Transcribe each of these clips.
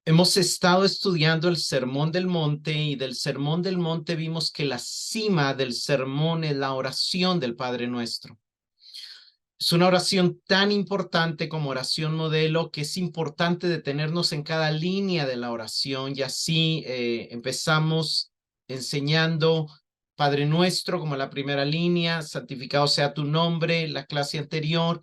Hemos estado estudiando el Sermón del Monte y del Sermón del Monte vimos que la cima del sermón es la oración del Padre Nuestro. Es una oración tan importante como oración modelo que es importante detenernos en cada línea de la oración y así empezamos enseñando Padre Nuestro como la primera línea, santificado sea tu nombre, la clase anterior,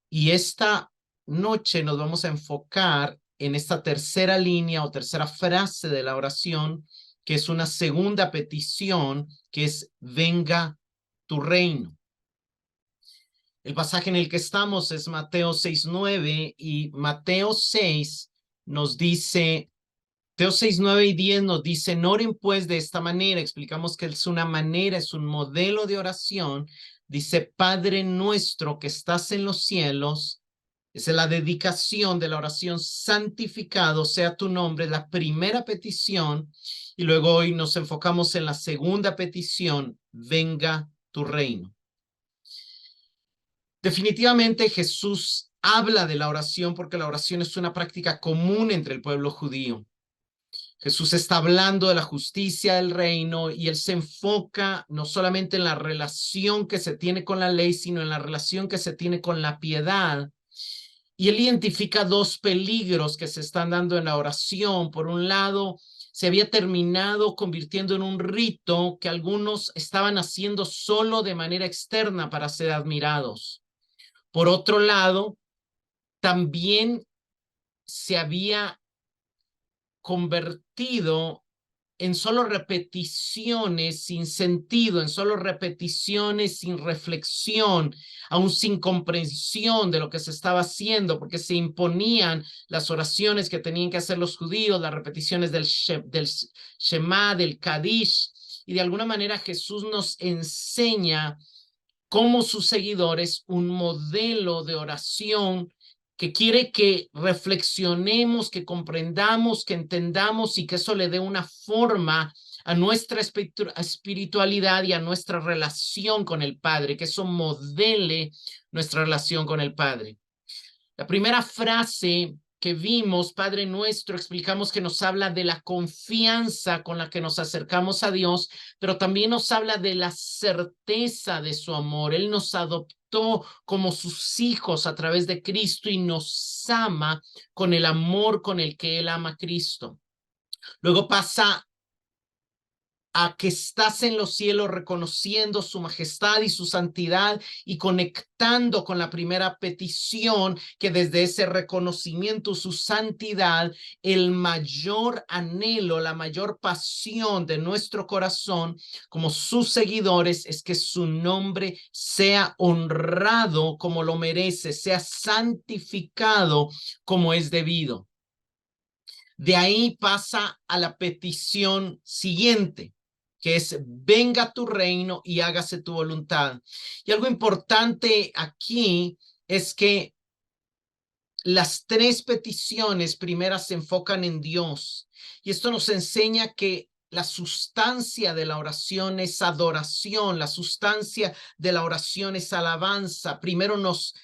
y esta noche nos vamos a enfocar en esta tercera línea o tercera frase de la oración, que es una segunda petición, que es venga tu reino. El pasaje en el que estamos es Mateo 6:9 y Mateo 6 nos dice, Mateo 6, 9 y 10 nos dice, no oren pues de esta manera. Explicamos que es una manera, es un modelo de oración. Dice, Padre nuestro que estás en los cielos. Esa es la dedicación de la oración, santificado sea tu nombre, la primera petición. Y luego hoy nos enfocamos en la segunda petición, venga tu reino. Definitivamente Jesús habla de la oración porque la oración es una práctica común entre el pueblo judío. Jesús está hablando de la justicia del reino y él se enfoca no solamente en la relación que se tiene con la ley, sino en la relación que se tiene con la piedad. Y él identifica dos peligros que se están dando en la oración. Por un lado, se había terminado convirtiendo en un rito que algunos estaban haciendo solo de manera externa para ser admirados. Por otro lado, también se había convertido en solo repeticiones sin sentido, en solo repeticiones sin reflexión, aún sin comprensión de lo que se estaba haciendo, porque se imponían las oraciones que tenían que hacer los judíos, las repeticiones del Shema, del Kadish, y de alguna manera Jesús nos enseña como sus seguidores un modelo de oración que quiere que reflexionemos, que comprendamos, que entendamos y que eso le dé una forma a nuestra espiritualidad y a nuestra relación con el Padre, que eso modele nuestra relación con el Padre. La primera frase que vimos, Padre Nuestro, explicamos que nos habla de la confianza con la que nos acercamos a Dios, pero también nos habla de la certeza de su amor. Él nos adoptó como sus hijos a través de Cristo y nos ama con el amor con el que Él ama a Cristo. Luego pasa a que estás en los cielos reconociendo su majestad y su santidad y conectando con la primera petición, que desde ese reconocimiento, su santidad, el mayor anhelo, la mayor pasión de nuestro corazón como sus seguidores es que su nombre sea honrado como lo merece, sea santificado como es debido. De ahí pasa a la petición siguiente, que es venga tu reino y hágase tu voluntad. Y algo importante aquí es que las tres peticiones primeras se enfocan en Dios. Y esto nos enseña que la sustancia de la oración es adoración, la sustancia de la oración es alabanza. Primero nos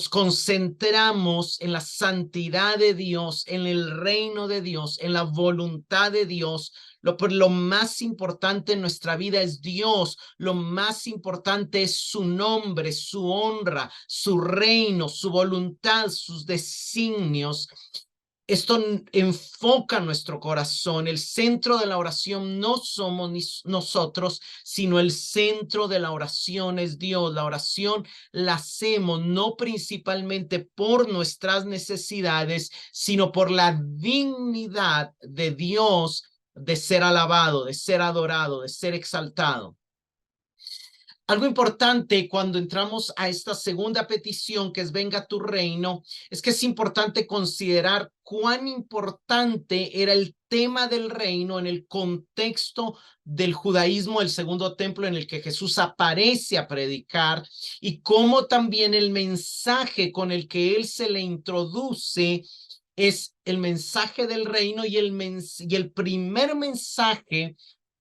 concentramos en la santidad de Dios, en el reino de Dios, en la voluntad de Dios. Lo más importante en nuestra vida es Dios. Lo más importante es su nombre, su honra, su reino, su voluntad, sus designios. Esto enfoca nuestro corazón. El centro de la oración no somos ni nosotros, sino el centro de la oración es Dios. La oración la hacemos no principalmente por nuestras necesidades, sino por la dignidad de Dios de ser alabado, de ser adorado, de ser exaltado. Algo importante cuando entramos a esta segunda petición, que es venga tu reino, es que es importante considerar cuán importante era el tema del reino en el contexto del judaísmo, el segundo templo en el que Jesús aparece a predicar, y cómo también el mensaje con el que él se le introduce es el mensaje del reino y el primer mensaje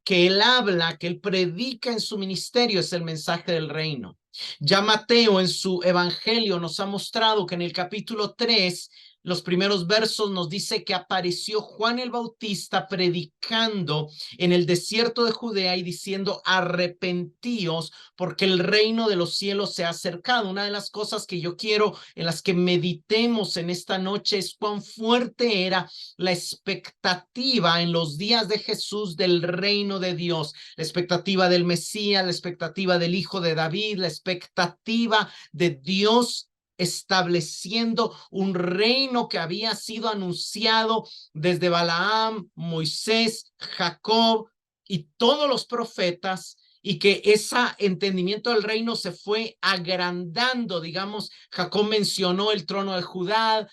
que él habla, que él predica en su ministerio es el mensaje del reino. Ya Mateo en su evangelio nos ha mostrado que en el capítulo 3 los primeros versos nos dice que apareció Juan el Bautista predicando en el desierto de Judea y diciendo: arrepentíos, porque el reino de los cielos se ha acercado. Una de las cosas que yo quiero en las que meditemos en esta noche es cuán fuerte era la expectativa en los días de Jesús del reino de Dios, la expectativa del Mesías, la expectativa del Hijo de David, la expectativa de Dios estableciendo un reino que había sido anunciado desde Balaam, Moisés, Jacob y todos los profetas, y que ese entendimiento del reino se fue agrandando. Digamos, Jacob mencionó el trono de Judá,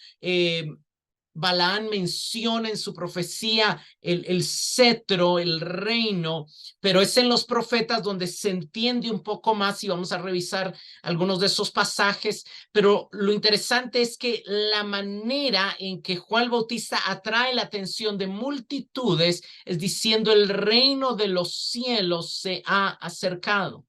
Balaam menciona en su profecía el cetro, el reino, pero es en los profetas donde se entiende un poco más, y vamos a revisar algunos de esos pasajes. Pero lo interesante es que la manera en que Juan el Bautista atrae la atención de multitudes es diciendo: el reino de los cielos se ha acercado.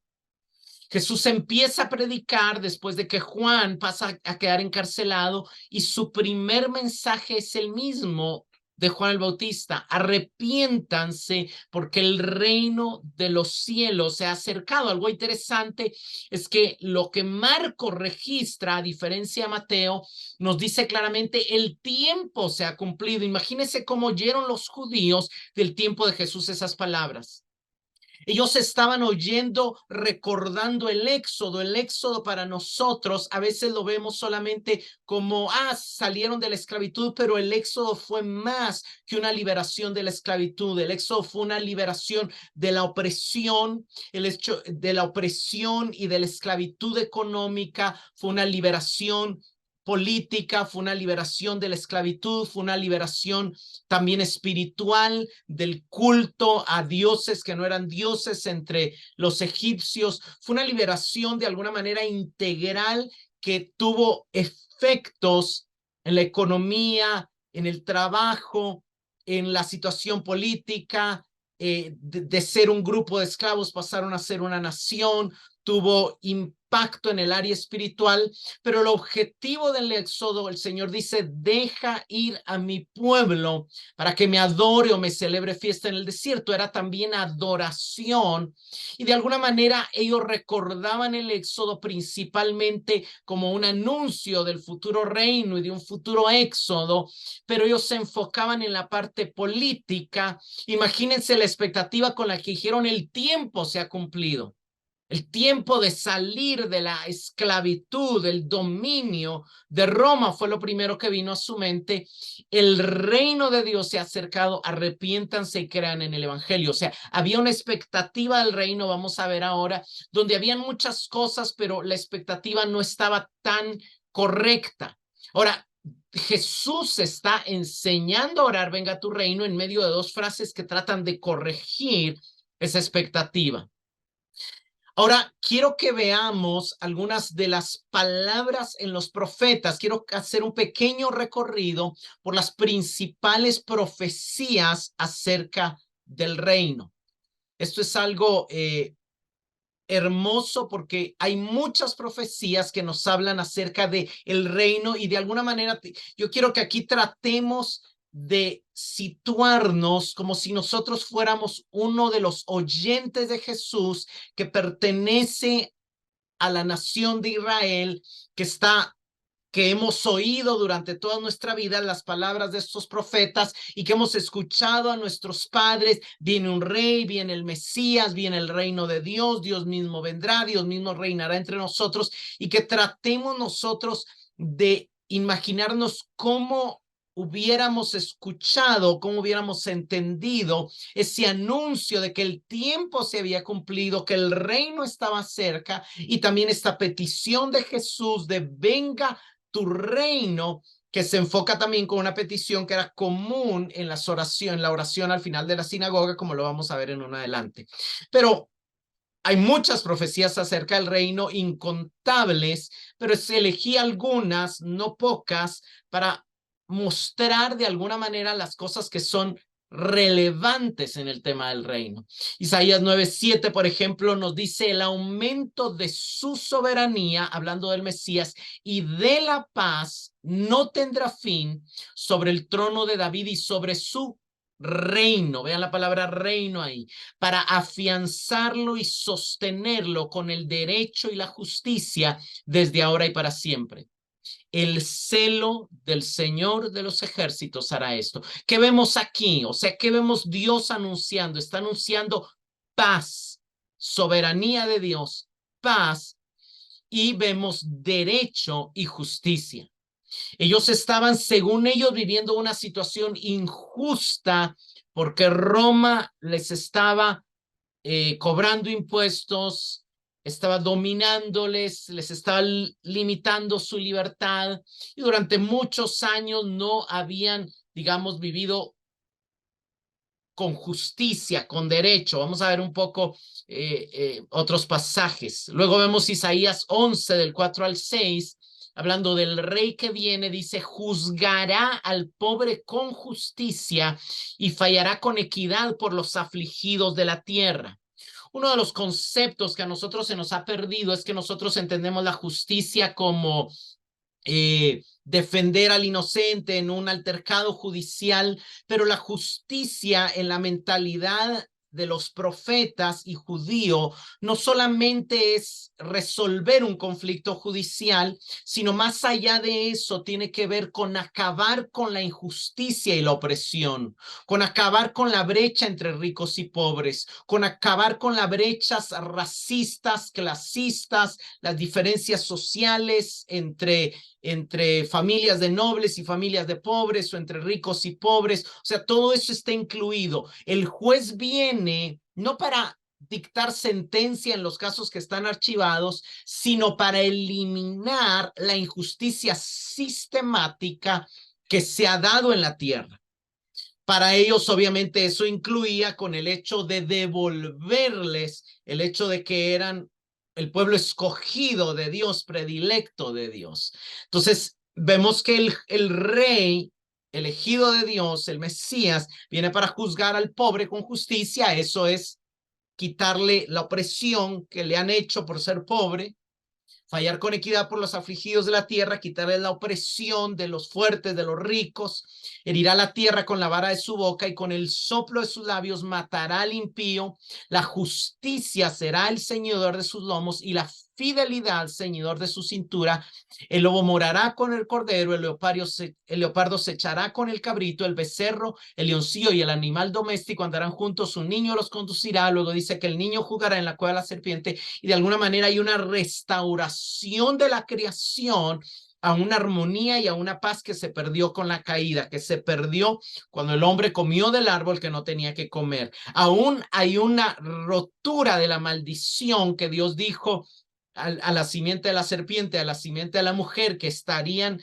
Jesús empieza a predicar después de que Juan pasa a quedar encarcelado, y su primer mensaje es el mismo de Juan el Bautista: arrepiéntanse porque el reino de los cielos se ha acercado. Algo interesante es que lo que Marcos registra, a diferencia de Mateo, nos dice claramente: el tiempo se ha cumplido. Imagínense cómo oyeron los judíos del tiempo de Jesús esas palabras. Ellos estaban oyendo, recordando el éxodo. El éxodo para nosotros a veces lo vemos solamente como, salieron de la esclavitud, pero el éxodo fue más que una liberación de la esclavitud. El éxodo fue una liberación de la opresión, el hecho de la opresión y de la esclavitud económica. Fue una liberación política, fue una liberación de la esclavitud, fue una liberación también espiritual, del culto a dioses que no eran dioses entre los egipcios. Fue una liberación de alguna manera integral que tuvo efectos en la economía, en el trabajo, en la situación política. De ser un grupo de esclavos pasaron a ser una nación. Tuvo impacto en el área espiritual, pero el objetivo del éxodo, el Señor dice: deja ir a mi pueblo para que me adore o me celebre fiesta en el desierto. Era también adoración, y de alguna manera ellos recordaban el éxodo principalmente como un anuncio del futuro reino y de un futuro éxodo, pero ellos se enfocaban en la parte política. Imagínense la expectativa con la que dijeron: el tiempo se ha cumplido. El tiempo de salir de la esclavitud, del dominio de Roma, fue lo primero que vino a su mente. El reino de Dios se ha acercado, arrepiéntanse y crean en el evangelio. O sea, había una expectativa del reino, vamos a ver ahora, donde habían muchas cosas, pero la expectativa no estaba tan correcta. Ahora, Jesús está enseñando a orar: venga tu reino, en medio de dos frases que tratan de corregir esa expectativa. Ahora, quiero que veamos algunas de las palabras en los profetas. Quiero hacer un pequeño recorrido por las principales profecías acerca del reino. Esto es algo hermoso, porque hay muchas profecías que nos hablan acerca de el reino, y de alguna manera yo quiero que aquí tratemos de situarnos como si nosotros fuéramos uno de los oyentes de Jesús que pertenece a la nación de Israel, que hemos oído durante toda nuestra vida las palabras de estos profetas, y que hemos escuchado a nuestros padres: viene un rey, viene el Mesías, viene el reino de Dios, Dios mismo vendrá, Dios mismo reinará entre nosotros, y que tratemos nosotros de imaginarnos cómo hubiéramos escuchado, cómo hubiéramos entendido ese anuncio de que el tiempo se había cumplido, que el reino estaba cerca, y también esta petición de Jesús de venga tu reino, que se enfoca también con una petición que era común en la oración al final de la sinagoga, como lo vamos a ver en un adelante. Pero hay muchas profecías acerca del reino, incontables, pero elegí algunas, no pocas, para mostrar de alguna manera las cosas que son relevantes en el tema del reino. Isaías 9:7, por ejemplo, nos dice el aumento de su soberanía, hablando del Mesías, y de la paz no tendrá fin sobre el trono de David y sobre su reino. Vean la palabra reino ahí, para afianzarlo y sostenerlo con el derecho y la justicia desde ahora y para siempre. El celo del Señor de los ejércitos hará esto. ¿Qué vemos aquí? O sea, ¿qué vemos Dios anunciando? Está anunciando paz, soberanía de Dios, paz, y vemos derecho y justicia. Ellos estaban, según ellos, viviendo una situación injusta porque Roma les estaba cobrando impuestos, estaba dominándoles, les estaba limitando su libertad y durante muchos años no habían, digamos, vivido con justicia, con derecho. Vamos a ver un poco otros pasajes. Luego vemos Isaías 11 del 4 al 6, hablando del rey que viene, dice, juzgará al pobre con justicia y fallará con equidad por los afligidos de la tierra. Uno de los conceptos que a nosotros se nos ha perdido es que nosotros entendemos la justicia como defender al inocente en un altercado judicial, pero la justicia en la mentalidad de los profetas y judío no solamente es resolver un conflicto judicial, sino más allá de eso tiene que ver con acabar con la injusticia y la opresión, con acabar con la brecha entre ricos y pobres, con acabar con las brechas racistas, clasistas, las diferencias sociales entre familias de nobles y familias de pobres o entre ricos y pobres. O sea, todo eso está incluido. El juez viene no para dictar sentencia en los casos que están archivados, sino para eliminar la injusticia sistemática que se ha dado en la tierra. Para ellos, obviamente, eso incluía con el hecho de devolverles el hecho de que eran el pueblo escogido de Dios, predilecto de Dios. Entonces, vemos que el rey elegido de Dios, el Mesías, viene para juzgar al pobre con justicia. Eso es quitarle la opresión que le han hecho por ser pobre, fallar con equidad por los afligidos de la tierra, quitarle la opresión de los fuertes, de los ricos, herirá la tierra con la vara de su boca y con el soplo de sus labios matará al impío, la justicia será el ceñidor de sus lomos y la fidelidad ceñidor de su cintura. El lobo morará con el cordero, el leopardo se echará con el cabrito, el becerro, el leoncillo y el animal doméstico andarán juntos, un niño los conducirá. Luego dice que el niño jugará en la cueva de la serpiente, y de alguna manera hay una restauración de la creación a una armonía y a una paz que se perdió con la caída, que se perdió cuando el hombre comió del árbol que no tenía que comer. Aún hay una rotura de la maldición que Dios dijo a la simiente de la serpiente, a la simiente de la mujer, que estarían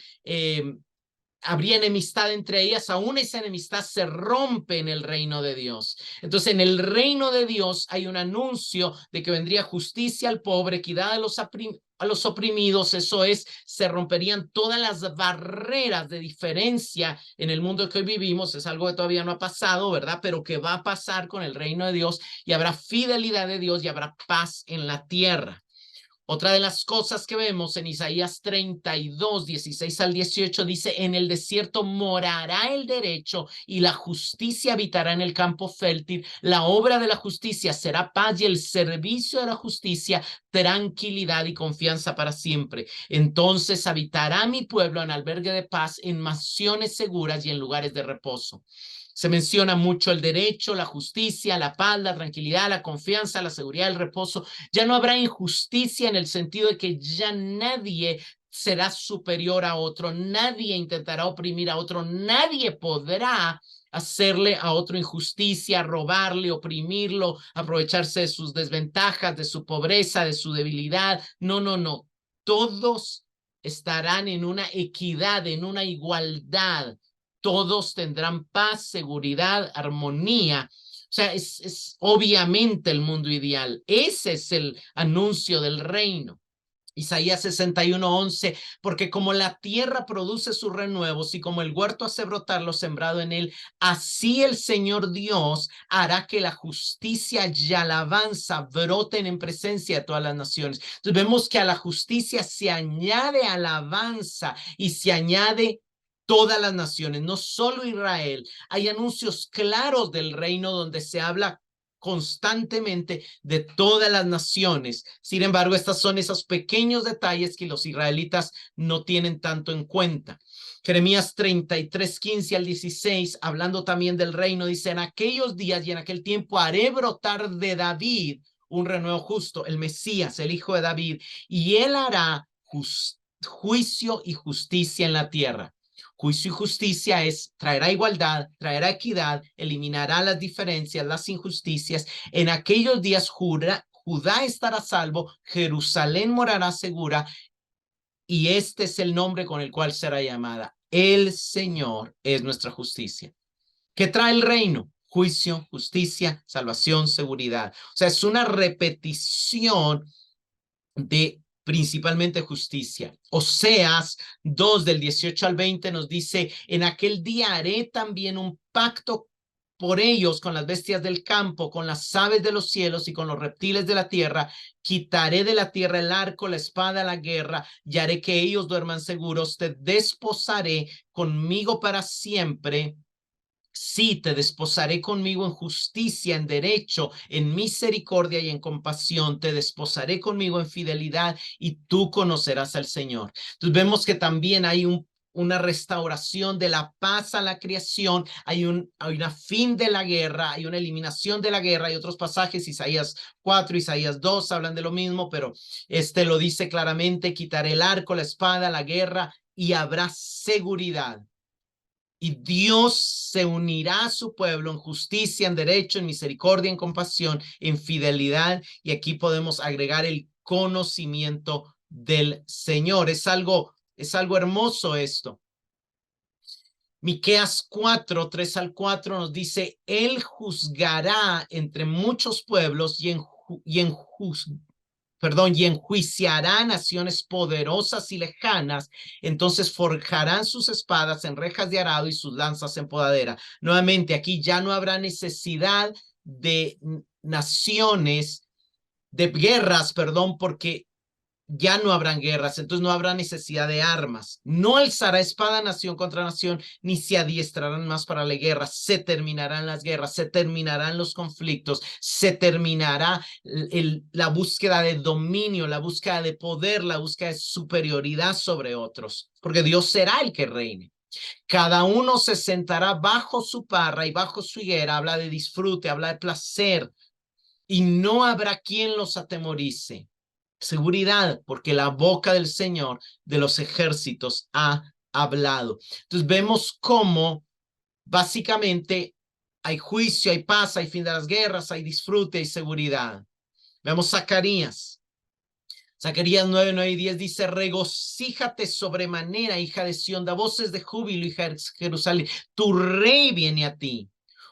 habría enemistad entre ellas. Aún esa enemistad se rompe en el reino de Dios. Entonces, en el reino de Dios hay un anuncio de que vendría justicia al pobre, equidad a los oprimidos. Eso es, se romperían todas las barreras de diferencia en el mundo que hoy vivimos. Es algo que todavía no ha pasado, ¿verdad? Pero que va a pasar con el reino de Dios, y habrá fidelidad de Dios y habrá paz en la tierra. Otra de las cosas que vemos en Isaías 32, 16 al 18, dice, en el desierto morará el derecho y la justicia habitará en el campo fértil. La obra de la justicia será paz y el servicio de la justicia tranquilidad y confianza para siempre. Entonces habitará mi pueblo en albergue de paz, en mansiones seguras y en lugares de reposo. Se menciona mucho el derecho, la justicia, la paz, la tranquilidad, la confianza, la seguridad, el reposo. Ya no habrá injusticia en el sentido de que ya nadie será superior a otro, nadie intentará oprimir a otro, nadie podrá hacerle a otro injusticia, robarle, oprimirlo, aprovecharse de sus desventajas, de su pobreza, de su debilidad. No, no, no. Todos estarán en una equidad, en una igualdad. Todos tendrán paz, seguridad, armonía. O sea, es obviamente el mundo ideal. Ese es el anuncio del reino. Isaías 61:11, porque como la tierra produce sus renuevos y como el huerto hace brotar lo sembrado en él, así el Señor Dios hará que la justicia y alabanza broten en presencia de todas las naciones. Entonces vemos que a la justicia se añade alabanza y se añade todas las naciones, no solo Israel. Hay anuncios claros del reino donde se habla constantemente de todas las naciones. Sin embargo, estos son esos pequeños detalles que los israelitas no tienen tanto en cuenta. Jeremías 33:15-16, hablando también del reino, dice: en aquellos días y en aquel tiempo haré brotar de David un renuevo justo, el Mesías, el hijo de David, y él hará juicio y justicia en la tierra. Juicio y justicia traerá igualdad, traerá equidad, eliminará las diferencias, las injusticias. En aquellos días Judá estará salvo, Jerusalén morará segura, y este es el nombre con el cual será llamada. El Señor es nuestra justicia. ¿Qué trae el reino? Juicio, justicia, salvación, seguridad. O sea, es una repetición de principalmente justicia. Oseas 2 del 18-20 nos dice: en aquel día haré también un pacto por ellos con las bestias del campo, con las aves de los cielos y con los reptiles de la tierra. Quitaré de la tierra el arco, la espada, la guerra, y haré que ellos duerman seguros. Te desposaré conmigo para siempre. Sí, te desposaré conmigo en justicia, en derecho, en misericordia y en compasión. Te desposaré conmigo en fidelidad y tú conocerás al Señor. Entonces vemos que también hay una restauración de la paz a la creación, hay una fin de la guerra, hay una eliminación de la guerra. Hay otros pasajes, Isaías 4, Isaías 2, hablan de lo mismo, pero este lo dice claramente: quitaré el arco, la espada, la guerra, y habrá seguridad. Y Dios se unirá a su pueblo en justicia, en derecho, en misericordia, en compasión, en fidelidad. Y aquí podemos agregar el conocimiento del Señor. Es algo hermoso esto. Miqueas 4, 3-4 nos dice: Él juzgará entre muchos pueblos y enjuiciará naciones poderosas y lejanas. Entonces forjarán sus espadas en rejas de arado y sus lanzas en podadera. Nuevamente, aquí ya no habrá necesidad de naciones, de guerras, perdón, porque ya no habrán guerras, entonces no habrá necesidad de armas. No alzará espada nación contra nación, ni se adiestrarán más para la guerra. Se terminarán las guerras, se terminarán los conflictos, se terminará la búsqueda de dominio, la búsqueda de poder, la búsqueda de superioridad sobre otros, porque Dios será el que reine. Cada uno se sentará bajo su parra y bajo su higuera. Habla de disfrute, habla de placer, y no habrá quien los atemorice. Seguridad, porque la boca del Señor de los ejércitos ha hablado. Entonces vemos cómo básicamente hay juicio, hay paz, hay fin de las guerras, hay disfrute y seguridad. Vemos Zacarías 9:9-10 dice: regocíjate sobremanera, hija de Sión, da voces de júbilo, hija de Jerusalén, tu rey viene a ti.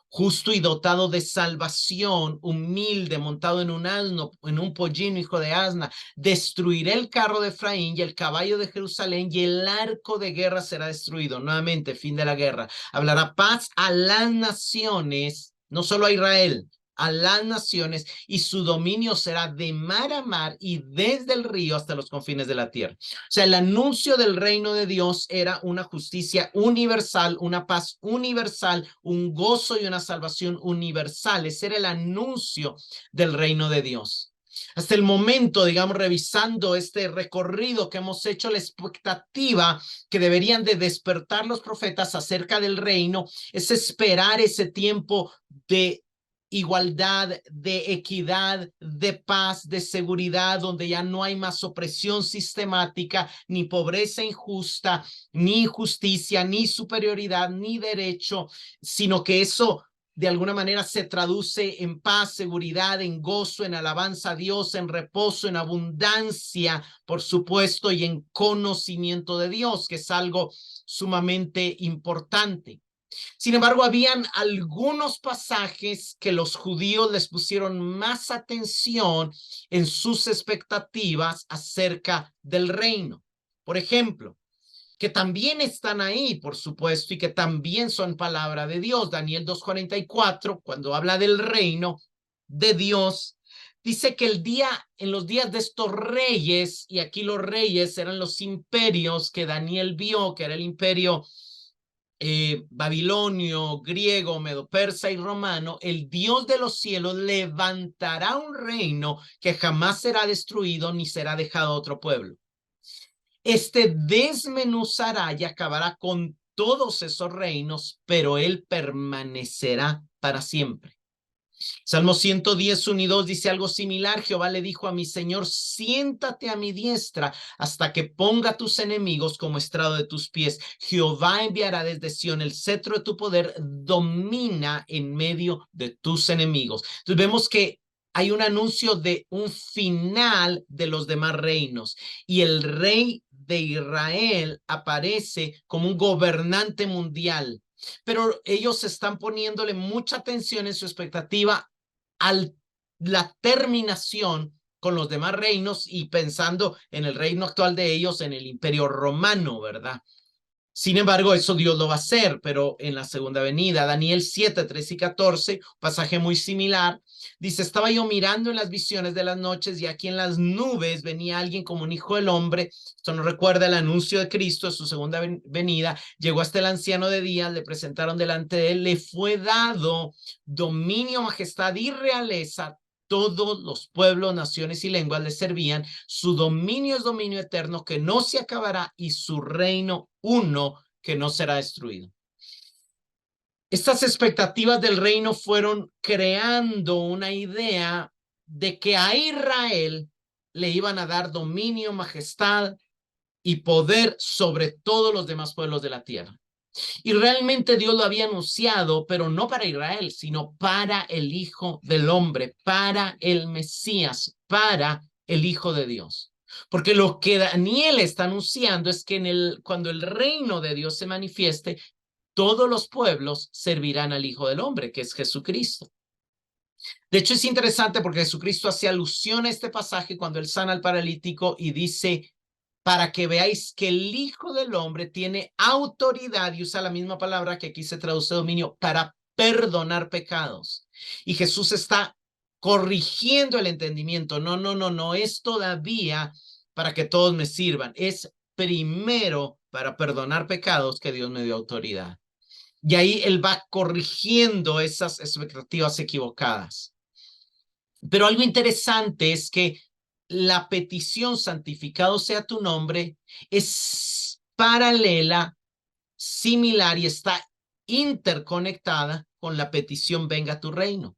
Justo y dotado de salvación, humilde, montado en un asno, en un pollino, hijo de asna. Destruiré el carro de Efraín y el caballo de Jerusalén, y el arco de guerra será destruido. Nuevamente, fin de la guerra. Hablará paz a las naciones, no solo a Israel, a las naciones, y su dominio será de mar a mar y desde el río hasta los confines de la tierra. O sea, el anuncio del reino de Dios era una justicia universal, una paz universal, un gozo y una salvación universal. Ese era el anuncio del reino de Dios. Hasta el momento, digamos, revisando este recorrido que hemos hecho, la expectativa que deberían de despertar los profetas acerca del reino es esperar ese tiempo de igualdad, de equidad, de paz, de seguridad, donde ya no hay más opresión sistemática, ni pobreza injusta, ni injusticia, ni superioridad, ni derecho, sino que eso de alguna manera se traduce en paz, seguridad, en gozo, en alabanza a Dios, en reposo, en abundancia, por supuesto, y en conocimiento de Dios, que es algo sumamente importante. Sin embargo, habían algunos pasajes que los judíos les pusieron más atención en sus expectativas acerca del reino. Por ejemplo, que también están ahí, por supuesto, y que también son palabra de Dios. Daniel 2:44, cuando habla del reino de Dios, dice que en los días de estos reyes, y aquí los reyes eran los imperios que Daniel vio, que era el imperio babilonio, griego, medo-persa y romano, el Dios de los cielos levantará un reino que jamás será destruido ni será dejado a otro pueblo. Este desmenuzará y acabará con todos esos reinos, pero él permanecerá para siempre. Salmo 110, 1 y 2 dice algo similar. Jehová le dijo a mi Señor, siéntate a mi diestra hasta que ponga tus enemigos como estrado de tus pies. Jehová enviará desde Sión el cetro de tu poder, domina en medio de tus enemigos. Entonces vemos que hay un anuncio de un final de los demás reinos y el rey de Israel aparece como un gobernante mundial. Pero ellos están poniéndole mucha atención en su expectativa a la terminación con los demás reinos y pensando en el reino actual de ellos, en el imperio romano, ¿verdad? Sin embargo, eso Dios lo va a hacer, pero en la segunda venida, Daniel 7, 13 y 14, pasaje muy similar, dice, estaba yo mirando en las visiones de las noches y aquí en las nubes venía alguien como un hijo del hombre. Esto nos recuerda el anuncio de Cristo, su segunda venida. Llegó hasta el anciano de días, le presentaron delante de él, le fue dado dominio, majestad y realeza. Todos los pueblos, naciones y lenguas le servían. Su dominio es dominio eterno que no se acabará y su reino uno que no será destruido. Estas expectativas del reino fueron creando una idea de que a Israel le iban a dar dominio, majestad y poder sobre todos los demás pueblos de la tierra. Y realmente Dios lo había anunciado, pero no para Israel, sino para el Hijo del Hombre, para el Mesías, para el Hijo de Dios. Porque lo que Daniel está anunciando es que cuando el reino de Dios se manifieste, todos los pueblos servirán al Hijo del Hombre, que es Jesucristo. De hecho, es interesante porque Jesucristo hace alusión a este pasaje cuando él sana al paralítico y dice, para que veáis que el Hijo del Hombre tiene autoridad, y usa la misma palabra que aquí se traduce dominio, para perdonar pecados. Y Jesús está corrigiendo el entendimiento. No es todavía para que todos me sirvan. Es primero para perdonar pecados que Dios me dio autoridad. Y ahí él va corrigiendo esas expectativas equivocadas. Pero algo interesante es que la petición santificado sea tu nombre es paralela, similar y está interconectada con la petición venga tu reino.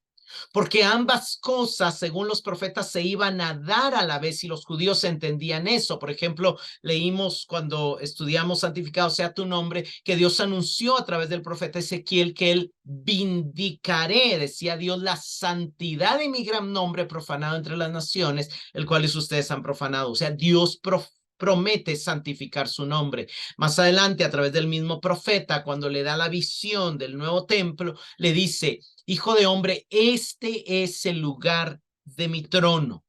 Porque ambas cosas, según los profetas, se iban a dar a la vez y los judíos entendían eso. Por ejemplo, leímos cuando estudiamos santificado sea tu nombre, que Dios anunció a través del profeta Ezequiel que él vindicaré, decía Dios, la santidad de mi gran nombre profanado entre las naciones, el cual ustedes han profanado. O sea, Dios promete santificar su nombre. Más adelante, a través del mismo profeta, cuando le da la visión del nuevo templo, le dice, Hijo de hombre, este es el lugar de mi trono.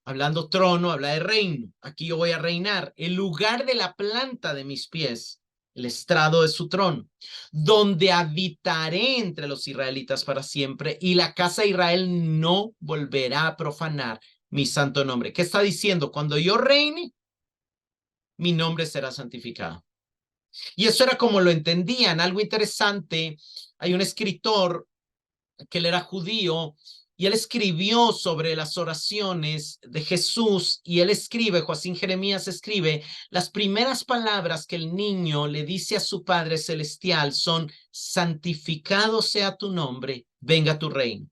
Hablando trono, habla de reino. Aquí yo voy a reinar. El lugar de la planta de mis pies, el estrado de su trono, donde habitaré entre los israelitas para siempre y la casa de Israel no volverá a profanar mi santo nombre. ¿Qué está diciendo? Cuando yo reine, mi nombre será santificado. Y eso era como lo entendían. Algo interesante, hay un escritor que él era judío y él escribió sobre las oraciones de Jesús y él escribe, Joacín Jeremías escribe, las primeras palabras que el niño le dice a su Padre Celestial son, santificado sea tu nombre, venga tu reino.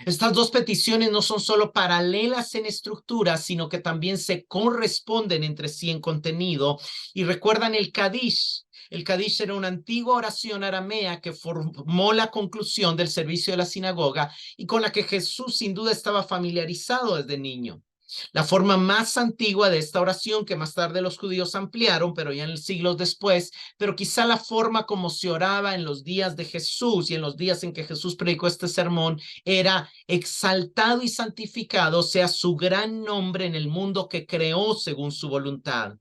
Estas dos peticiones no son solo paralelas en estructura, sino que también se corresponden entre sí en contenido y recuerdan el Kadish. El Kadish era una antigua oración aramea que formó la conclusión del servicio de la sinagoga y con la que Jesús sin duda estaba familiarizado desde niño. La forma más antigua de esta oración, que más tarde los judíos ampliaron, pero ya en siglos después, pero quizá la forma como se oraba en los días de Jesús y en los días en que Jesús predicó este sermón, era: exaltado y santificado sea su gran nombre en el mundo que creó según su voluntad.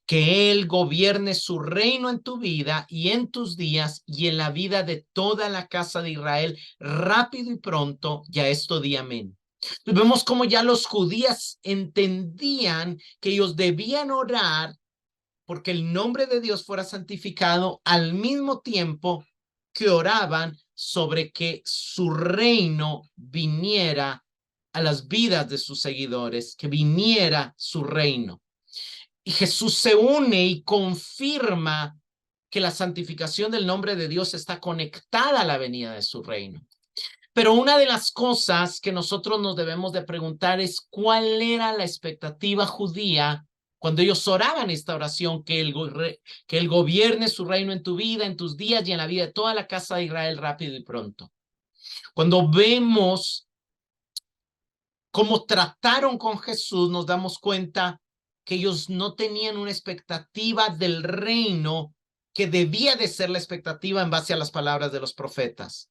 Que Él gobierne su reino en tu vida y en tus días y en la vida de toda la casa de Israel, rápido y pronto, y a esto di amén. Vemos cómo ya los judíos entendían que ellos debían orar porque el nombre de Dios fuera santificado, al mismo tiempo que oraban sobre que su reino viniera a las vidas de sus seguidores, que viniera su reino. Y Jesús se une y confirma que la santificación del nombre de Dios está conectada a la venida de su reino. Pero una de las cosas que nosotros nos debemos de preguntar es: ¿cuál era la expectativa judía cuando ellos oraban esta oración? Que él gobierne su reino en tu vida, en tus días y en la vida de toda la casa de Israel, rápido y pronto. Cuando vemos cómo trataron con Jesús, nos damos cuenta que ellos no tenían una expectativa del reino que debía de ser la expectativa en base a las palabras de los profetas.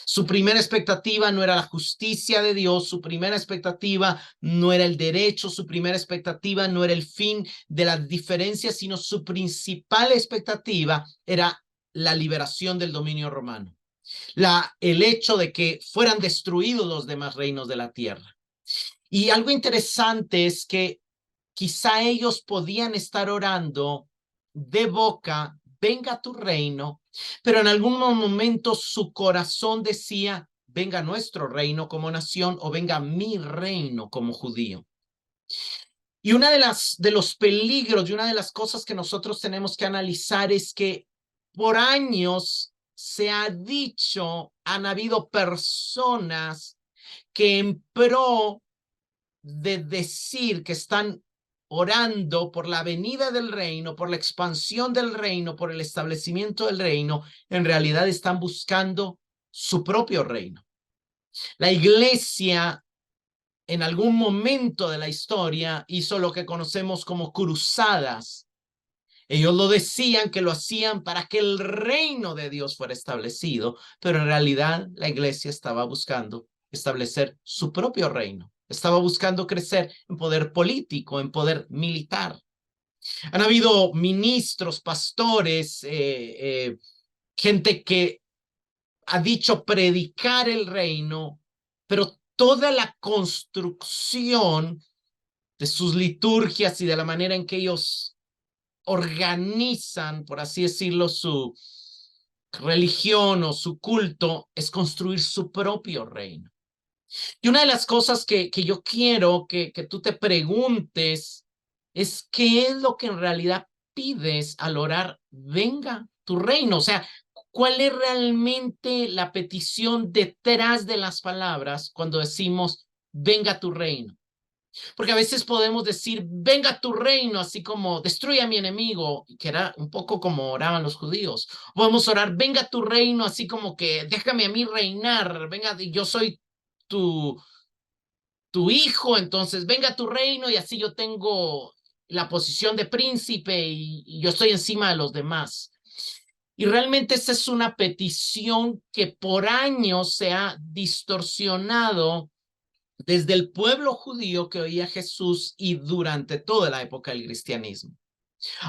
Su primera expectativa no era la justicia de Dios, su primera expectativa no era el derecho, su primera expectativa no era el fin de las diferencias, sino su principal expectativa era la liberación del dominio romano, el hecho de que fueran destruidos los demás reinos de la tierra. Y algo interesante es que quizá ellos podían estar orando de boca: venga tu reino, pero en algunos momentos su corazón decía: venga nuestro reino como nación, o venga mi reino como judío. Y una de los peligros y una de las cosas que nosotros tenemos que analizar es que por años se ha dicho, han habido personas que en pro de decir que están orando por la venida del reino, por la expansión del reino, por el establecimiento del reino, en realidad están buscando su propio reino. La iglesia en algún momento de la historia hizo lo que conocemos como cruzadas. Ellos lo decían que lo hacían para que el reino de Dios fuera establecido, pero en realidad la iglesia estaba buscando establecer su propio reino. Estaba buscando crecer en poder político, en poder militar. Han habido ministros, pastores, gente que ha dicho predicar el reino, pero toda la construcción de sus liturgias y de la manera en que ellos organizan, por así decirlo, su religión o su culto, es construir su propio reino. Y una de las cosas que yo quiero que tú te preguntes es: ¿qué es lo que en realidad pides al orar venga tu reino? O sea, ¿cuál es realmente la petición detrás de las palabras cuando decimos venga tu reino? Porque a veces podemos decir venga tu reino, así como destruye a mi enemigo, que era un poco como oraban los judíos. Podemos orar venga tu reino, así como que déjame a mí reinar, venga, yo soy tu, tu hijo, entonces venga tu reino y así yo tengo la posición de príncipe y yo estoy encima de los demás. Y realmente esa es una petición que por años se ha distorsionado desde el pueblo judío que oía a Jesús y durante toda la época del cristianismo.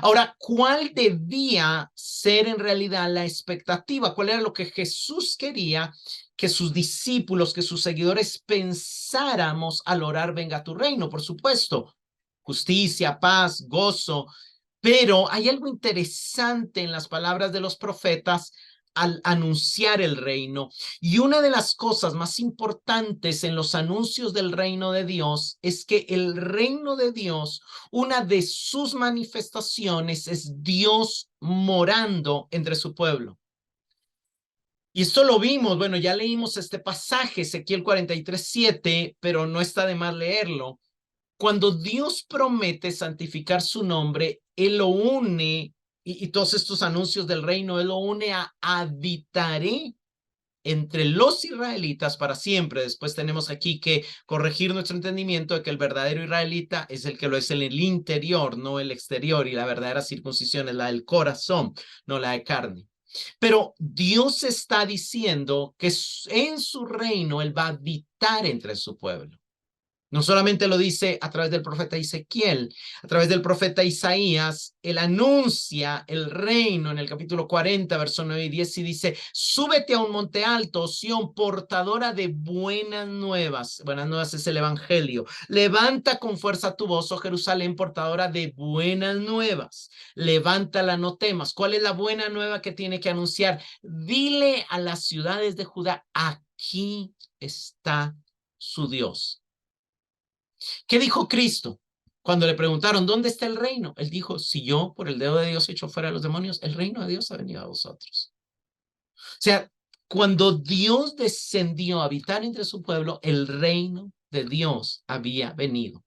Ahora, ¿cuál debía ser en realidad la expectativa? ¿Cuál era lo que Jesús quería que sus discípulos, que sus seguidores pensáramos al orar venga tu reino? Por supuesto, justicia, paz, gozo, pero hay algo interesante en las palabras de los profetas al anunciar el reino. Y una de las cosas más importantes en los anuncios del reino de Dios es que el reino de Dios, una de sus manifestaciones es Dios morando entre su pueblo. Y esto lo vimos, bueno, ya leímos este pasaje, Ezequiel 43:7, pero no está de más leerlo. Cuando Dios promete santificar su nombre, Él lo une, y todos estos anuncios del reino, Él lo une a habitaré entre los israelitas para siempre. Después tenemos aquí que corregir nuestro entendimiento de que el verdadero israelita es el que lo es en el interior, no el exterior, y la verdadera circuncisión es la del corazón, no la de carne. Pero Dios está diciendo que en su reino Él va a habitar entre su pueblo. No solamente lo dice a través del profeta Ezequiel, a través del profeta Isaías, él anuncia el reino en el capítulo 40, verso 9 y 10, y dice, súbete a un monte alto, Sión, portadora de buenas nuevas. Buenas nuevas es el evangelio. Levanta con fuerza tu voz, oh Jerusalén, portadora de buenas nuevas. Levántala, no temas. ¿Cuál es la buena nueva que tiene que anunciar? Dile a las ciudades de Judá, aquí está su Dios. ¿Qué dijo Cristo? Cuando le preguntaron, ¿dónde está el reino? Él dijo, si yo por el dedo de Dios echo fuera a los demonios, el reino de Dios ha venido a vosotros. O sea, cuando Dios descendió a habitar entre su pueblo, el reino de Dios había venido.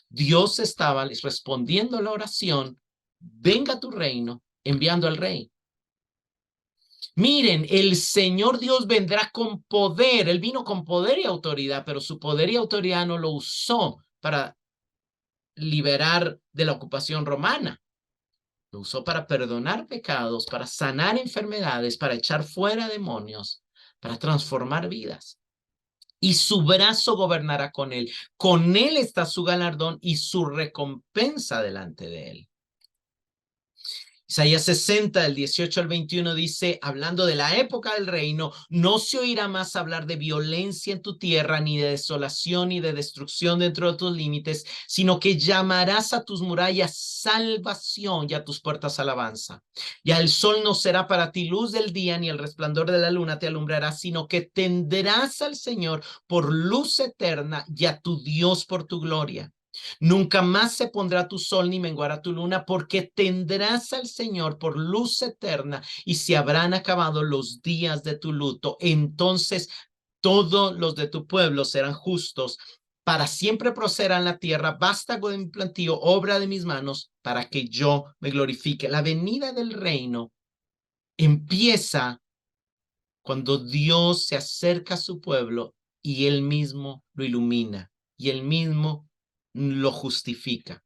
Dios estaba respondiendo a la oración, venga tu reino, enviando al rey. Miren, el Señor Dios vendrá con poder. Él vino con poder y autoridad, pero su poder y autoridad no lo usó para liberar de la ocupación romana. Lo usó para perdonar pecados, para sanar enfermedades, para echar fuera demonios, para transformar vidas. Y su brazo gobernará con él. Con él está su galardón y su recompensa delante de él. Isaías 60, del 18 al 21 dice, hablando de la época del reino, no se oirá más hablar de violencia en tu tierra, ni de desolación, ni de destrucción dentro de tus límites, sino que llamarás a tus murallas salvación y a tus puertas alabanza. Ya el sol no será para ti luz del día, ni el resplandor de la luna te alumbrará, sino que tendrás al Señor por luz eterna y a tu Dios por tu gloria. Nunca más se pondrá tu sol ni menguará tu luna, porque tendrás al Señor por luz eterna y se habrán acabado los días de tu luto. Entonces todos los de tu pueblo serán justos. Para siempre procederán la tierra, vástago de mi plantío, obra de mis manos, para que yo me glorifique. La venida del reino empieza cuando Dios se acerca a su pueblo y él mismo lo ilumina y él mismo lo justifica.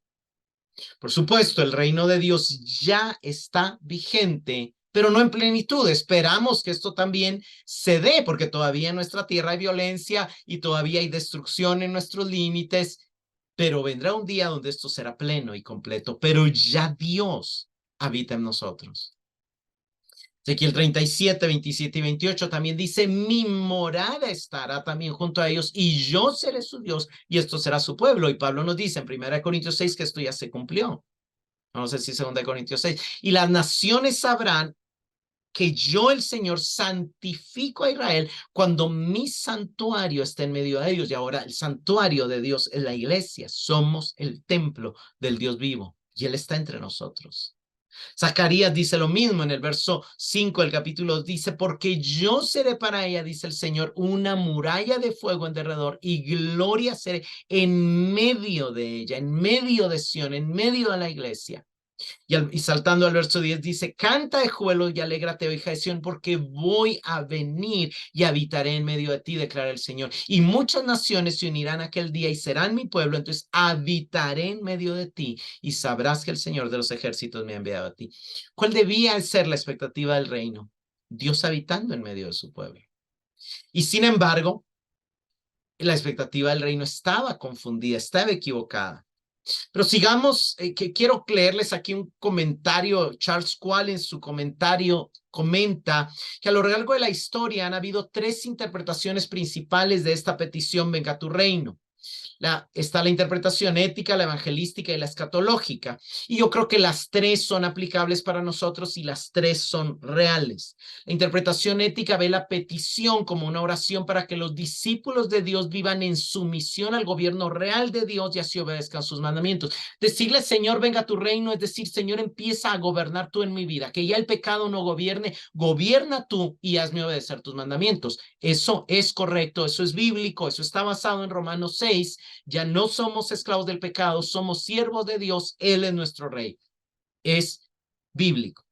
Por supuesto, el reino de Dios ya está vigente, pero no en plenitud. Esperamos que esto también se dé, porque todavía en nuestra tierra hay violencia y todavía hay destrucción en nuestros límites, pero vendrá un día donde esto será pleno y completo, pero ya Dios habita en nosotros. Ezequiel 37, 27 y 28 también dice, mi morada estará también junto a ellos y yo seré su Dios y esto será su pueblo. Y Pablo nos dice en 1 Corintios 6 que esto ya se cumplió. No sé si 2 Corintios 6. Y las naciones sabrán que yo, el Señor, santifico a Israel cuando mi santuario está en medio de ellos. Y ahora el santuario de Dios es la iglesia. Somos el templo del Dios vivo y Él está entre nosotros. Zacarías dice lo mismo en el verso 5 del capítulo, dice, porque yo seré para ella, dice el Señor, una muralla de fuego en derredor y gloria seré en medio de ella, en medio de Sión, en medio de la iglesia. Y saltando al verso 10 dice, canta de júbilo y alégrate, hija de Sión, porque voy a venir y habitaré en medio de ti, declara el Señor. Y muchas naciones se unirán aquel día y serán mi pueblo, entonces habitaré en medio de ti y sabrás que el Señor de los ejércitos me ha enviado a ti. ¿Cuál debía ser la expectativa del reino? Dios habitando en medio de su pueblo. Y sin embargo, la expectativa del reino estaba confundida, estaba equivocada. Pero sigamos, que quiero leerles aquí un comentario. Charles Quall en su comentario comenta que a lo largo de la historia han habido tres interpretaciones principales de esta petición, venga tu reino. Está la interpretación ética, la evangelística y la escatológica. Y yo creo que las tres son aplicables para nosotros y las tres son reales. La interpretación ética ve la petición como una oración para que los discípulos de Dios vivan en sumisión al gobierno real de Dios y así obedezcan sus mandamientos. Decirle, Señor, venga tu reino, es decir, Señor, empieza a gobernar tú en mi vida, que ya el pecado no gobierne, gobierna tú y hazme obedecer tus mandamientos. Eso es correcto, eso es bíblico, eso está basado en Romanos 6. Ya no somos esclavos del pecado, somos siervos de Dios, Él es nuestro rey. Es bíblico.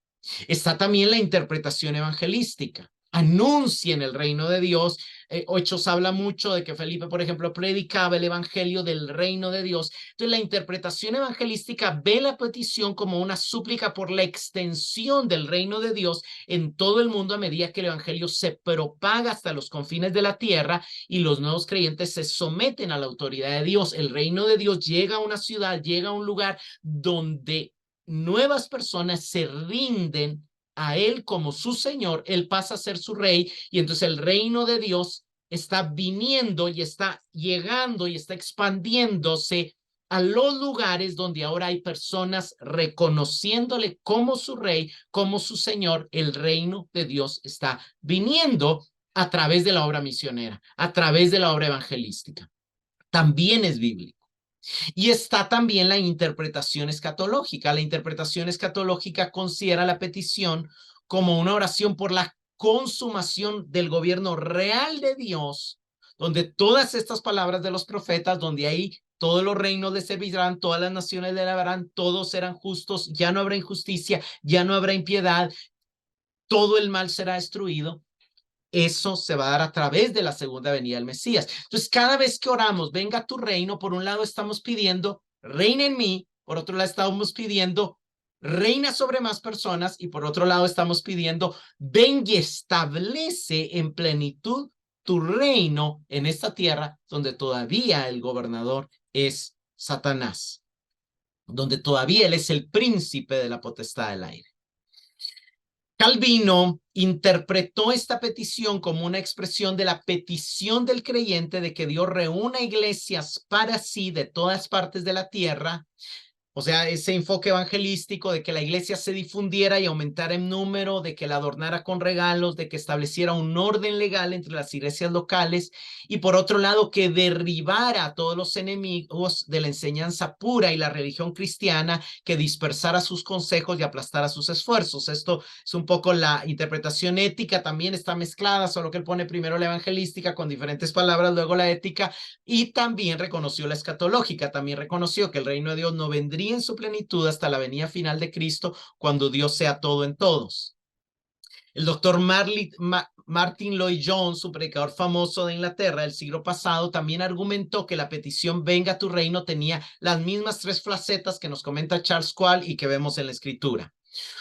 Está también la interpretación evangelística. anuncien el reino de Dios. Hechos habla mucho de que Felipe, por ejemplo, predicaba el evangelio del reino de Dios. Entonces, la interpretación evangelística ve la petición como una súplica por la extensión del reino de Dios en todo el mundo a medida que el evangelio se propaga hasta los confines de la tierra y los nuevos creyentes se someten a la autoridad de Dios. El reino de Dios llega a una ciudad, llega a un lugar donde nuevas personas se rinden a él como su Señor, él pasa a ser su rey y entonces el reino de Dios está viniendo y está llegando y está expandiéndose a los lugares donde ahora hay personas reconociéndole como su rey, como su Señor. El reino de Dios está viniendo a través de la obra misionera, a través de la obra evangelística. También es bíblico. Y está también la interpretación escatológica. La interpretación escatológica considera la petición como una oración por la consumación del gobierno real de Dios, donde todas estas palabras de los profetas, donde ahí todos los reinos le servirán, todas las naciones le alabarán, todos serán justos, ya no habrá injusticia, ya no habrá impiedad, todo el mal será destruido. Eso se va a dar a través de la segunda venida del Mesías. Entonces, cada vez que oramos, venga tu reino, por un lado estamos pidiendo, reina en mí, por otro lado estamos pidiendo, reina sobre más personas, y por otro lado estamos pidiendo, ven y establece en plenitud tu reino en esta tierra donde todavía el gobernador es Satanás, donde todavía él es el príncipe de la potestad del aire. Calvino interpretó esta petición como una expresión de la petición del creyente de que Dios reúna iglesias para sí de todas partes de la tierra. O sea, ese enfoque evangelístico de que la iglesia se difundiera y aumentara en número, de que la adornara con regalos, de que estableciera un orden legal entre las iglesias locales y por otro lado que derribara a todos los enemigos de la enseñanza pura y la religión cristiana, que dispersara sus consejos y aplastara sus esfuerzos. Esto es un poco la interpretación ética, también está mezclada, solo que él pone primero la evangelística con diferentes palabras, luego la ética, y también reconoció la escatológica, también reconoció que el reino de Dios no vendría en su plenitud hasta la venida final de Cristo, cuando Dios sea todo en todos. El doctor Martin Lloyd-Jones, un predicador famoso de Inglaterra del siglo pasado, también argumentó que la petición venga a tu reino tenía las mismas tres facetas que nos comenta Charles Quall y que vemos en la escritura.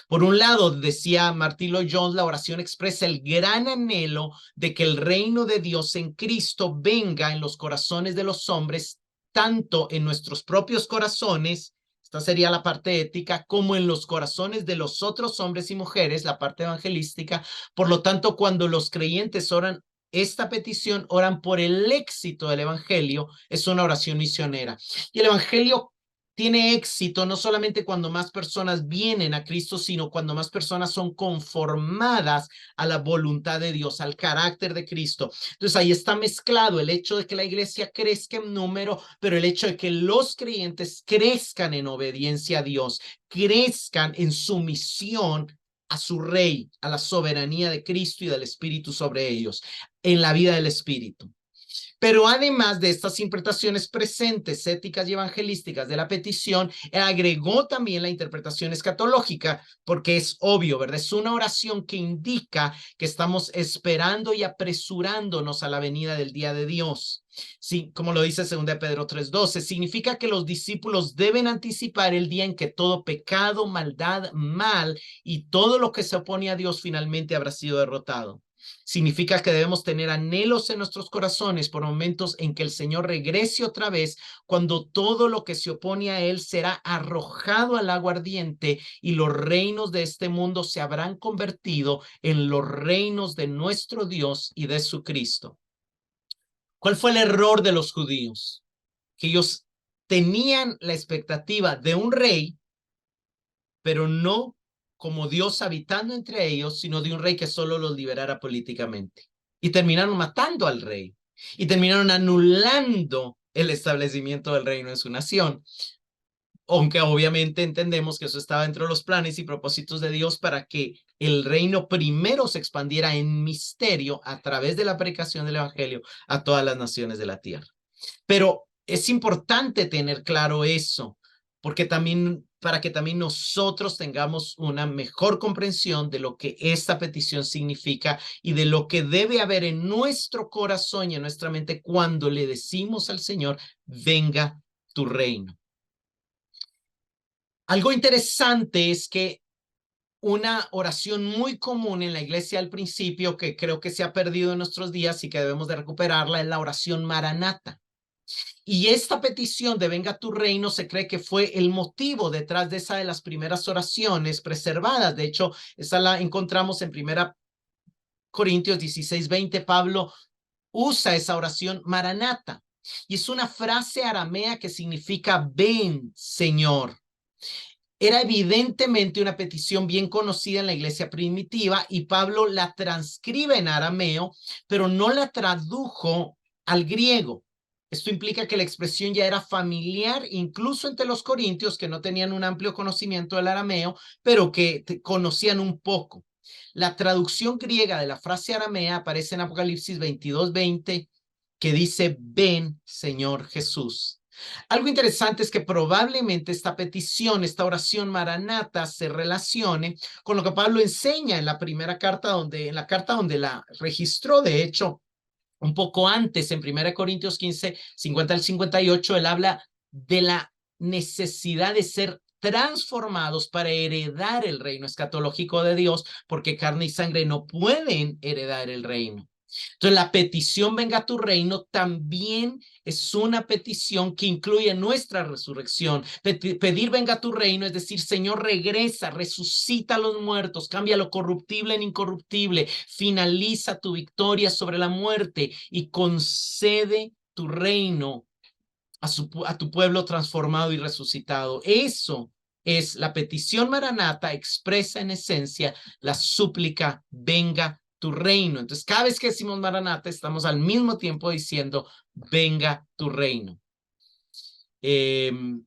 Por un lado, decía Martin Lloyd-Jones, la oración expresa el gran anhelo de que el reino de Dios en Cristo venga en los corazones de los hombres, tanto en nuestros propios corazones, esta sería la parte ética, como en los corazones de los otros hombres y mujeres, la parte evangelística. Por lo tanto, cuando los creyentes oran esta petición, oran por el éxito del evangelio, es una oración misionera. Y el evangelio tiene éxito no solamente cuando más personas vienen a Cristo, sino cuando más personas son conformadas a la voluntad de Dios, al carácter de Cristo. Entonces ahí está mezclado el hecho de que la iglesia crezca en número, pero el hecho de que los creyentes crezcan en obediencia a Dios, crezcan en sumisión a su rey, a la soberanía de Cristo y del Espíritu sobre ellos, en la vida del Espíritu. Pero además de estas interpretaciones presentes, éticas y evangelísticas de la petición, agregó también la interpretación escatológica, porque es obvio, ¿verdad? Es una oración que indica que estamos esperando y apresurándonos a la venida del día de Dios. Sí, como lo dice 2 Pedro 3:12, significa que los discípulos deben anticipar el día en que todo pecado, maldad, mal y todo lo que se opone a Dios finalmente habrá sido derrotado. Significa que debemos tener anhelos en nuestros corazones por momentos en que el Señor regrese otra vez, cuando todo lo que se opone a Él será arrojado al agua ardiente y los reinos de este mundo se habrán convertido en los reinos de nuestro Dios y de su Cristo. ¿Cuál fue el error de los judíos? Que ellos tenían la expectativa de un rey, pero no como Dios habitando entre ellos, sino de un rey que solo los liberara políticamente. Y terminaron matando al rey. Y terminaron anulando el establecimiento del reino en su nación. Aunque obviamente entendemos que eso estaba dentro de los planes y propósitos de Dios para que el reino primero se expandiera en misterio a través de la predicación del evangelio a todas las naciones de la tierra. Pero es importante tener claro eso, porque también para que también nosotros tengamos una mejor comprensión de lo que esta petición significa y de lo que debe haber en nuestro corazón y en nuestra mente cuando le decimos al Señor, venga tu reino. Algo interesante es que una oración muy común en la iglesia al principio, que creo que se ha perdido en nuestros días y que debemos de recuperarla, es la oración Maranata. Y esta petición de venga tu reino se cree que fue el motivo detrás de esa de las primeras oraciones preservadas. De hecho, esa la encontramos en 1 Corintios 16:20. Pablo usa esa oración Maranata. Y es una frase aramea que significa ven, Señor. Era evidentemente una petición bien conocida en la iglesia primitiva y Pablo la transcribe en arameo, pero no la tradujo al griego. Esto implica que la expresión ya era familiar incluso entre los corintios que no tenían un amplio conocimiento del arameo, pero que conocían un poco. La traducción griega de la frase aramea aparece en Apocalipsis 22:20, que dice, ven, Señor Jesús. Algo interesante es que probablemente esta petición, esta oración Maranata, se relacione con lo que Pablo enseña en la primera carta, en la carta donde la registró. De hecho, un poco antes, en 1 Corintios 15, 50 al 58, él habla de la necesidad de ser transformados para heredar el reino escatológico de Dios, porque carne y sangre no pueden heredar el reino. Entonces, la petición venga a tu reino también es una petición que incluye nuestra resurrección. Pedir venga a tu reino es decir, Señor, regresa, resucita a los muertos, cambia lo corruptible en incorruptible, finaliza tu victoria sobre la muerte y concede tu reino a tu pueblo transformado y resucitado. Eso es la petición Maranata, expresa en esencia la súplica, venga tu reino. Entonces, cada vez que decimos Maranata, estamos al mismo tiempo diciendo, venga tu reino. El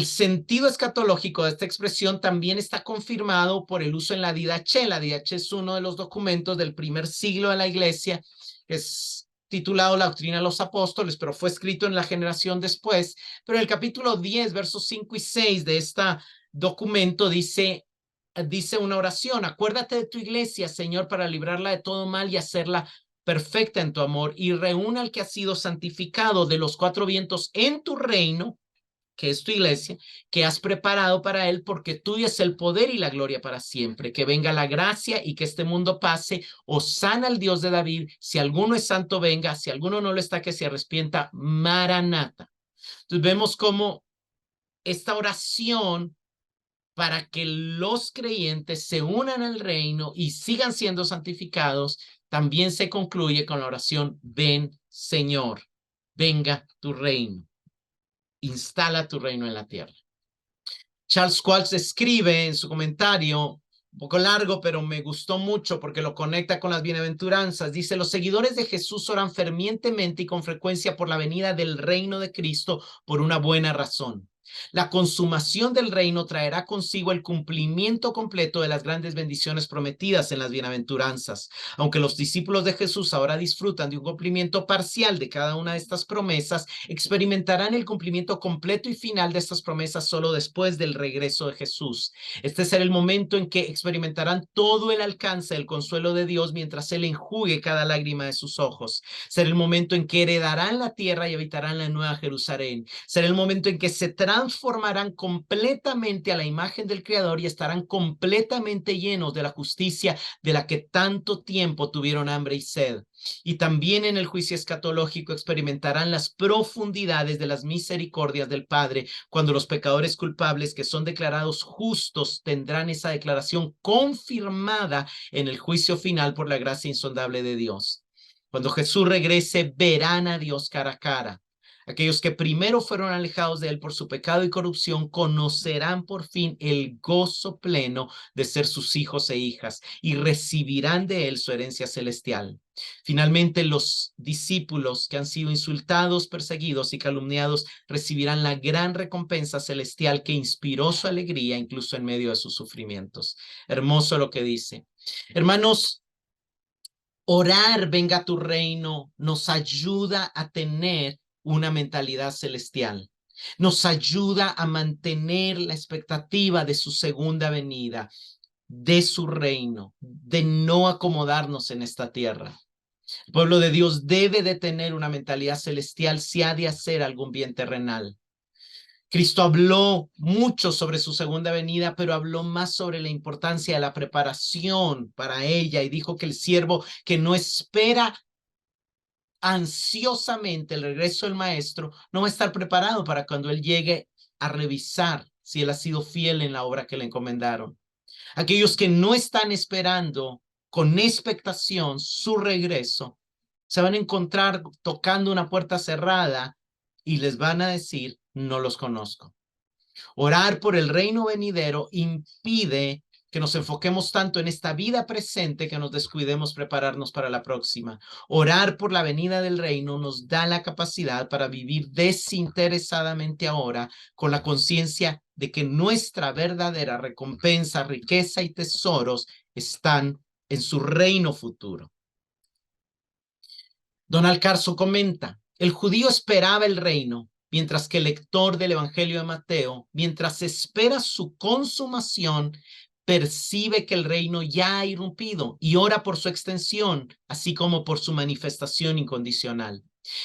sentido escatológico de esta expresión también está confirmado por el uso en la Didache. La Didache es uno de los documentos del primer siglo de la iglesia, que es titulado La Doctrina de los Apóstoles, pero fue escrito en la generación después. Pero en el capítulo 10, versos 5 y 6 de este documento dice una oración: acuérdate de tu iglesia, Señor, para librarla de todo mal y hacerla perfecta en tu amor, y reúna al que ha sido santificado de los cuatro vientos en tu reino, que es tu iglesia, que has preparado para él, porque tuyo es el poder y la gloria para siempre. Que venga la gracia y que este mundo pase. Hosana al Dios de David. Si alguno es santo, venga. Si alguno no lo está, que se arrepienta. Maranata. Entonces vemos cómo esta oración para que los creyentes se unan al reino y sigan siendo santificados, también se concluye con la oración, ven, Señor, venga tu reino. Instala tu reino en la tierra. Charles Schwartz escribe en su comentario, un poco largo, pero me gustó mucho porque lo conecta con las bienaventuranzas. Dice, los seguidores de Jesús oran fervientemente y con frecuencia por la venida del reino de Cristo por una buena razón. La consumación del reino traerá consigo el cumplimiento completo de las grandes bendiciones prometidas en las bienaventuranzas. Aunque los discípulos de Jesús ahora disfrutan de un cumplimiento parcial de cada una de estas promesas, experimentarán el cumplimiento completo y final de estas promesas solo después del regreso de Jesús. Este será el momento en que experimentarán todo el alcance del consuelo de Dios mientras Él enjugue cada lágrima de sus ojos. Será el momento en que heredarán la tierra y habitarán la nueva Jerusalén. Será el momento en que se transformarán completamente a la imagen del Creador y estarán completamente llenos de la justicia de la que tanto tiempo tuvieron hambre y sed. Y también en el juicio escatológico experimentarán las profundidades de las misericordias del Padre, cuando los pecadores culpables que son declarados justos tendrán esa declaración confirmada en el juicio final por la gracia insondable de Dios. Cuando Jesús regrese, verán a Dios cara a cara. Aquellos que primero fueron alejados de él por su pecado y corrupción conocerán por fin el gozo pleno de ser sus hijos e hijas y recibirán de él su herencia celestial. Finalmente, los discípulos que han sido insultados, perseguidos y calumniados recibirán la gran recompensa celestial que inspiró su alegría incluso en medio de sus sufrimientos. Hermoso lo que dice. Hermanos, orar venga a tu reino nos ayuda a tener una mentalidad celestial. Nos ayuda a mantener la expectativa de su segunda venida, de su reino, de no acomodarnos en esta tierra. El pueblo de Dios debe de tener una mentalidad celestial si ha de hacer algún bien terrenal. Cristo habló mucho sobre su segunda venida, pero habló más sobre la importancia de la preparación para ella y dijo que el siervo que no espera ansiosamente el regreso del maestro no va a estar preparado para cuando él llegue a revisar si él ha sido fiel en la obra que le encomendaron. Aquellos que no están esperando con expectación su regreso, se van a encontrar tocando una puerta cerrada y les van a decir, no los conozco. Orar por el reino venidero impide que nos enfoquemos tanto en esta vida presente que nos descuidemos prepararnos para la próxima. Orar por la venida del reino nos da la capacidad para vivir desinteresadamente ahora con la conciencia de que nuestra verdadera recompensa, riqueza y tesoros están en su reino futuro. Donald Carson comenta, el judío esperaba el reino, mientras que el lector del Evangelio de Mateo, mientras espera su consumación, percibe que el reino ya ha irrumpido y ora por su extensión, así como por su manifestación incondicional.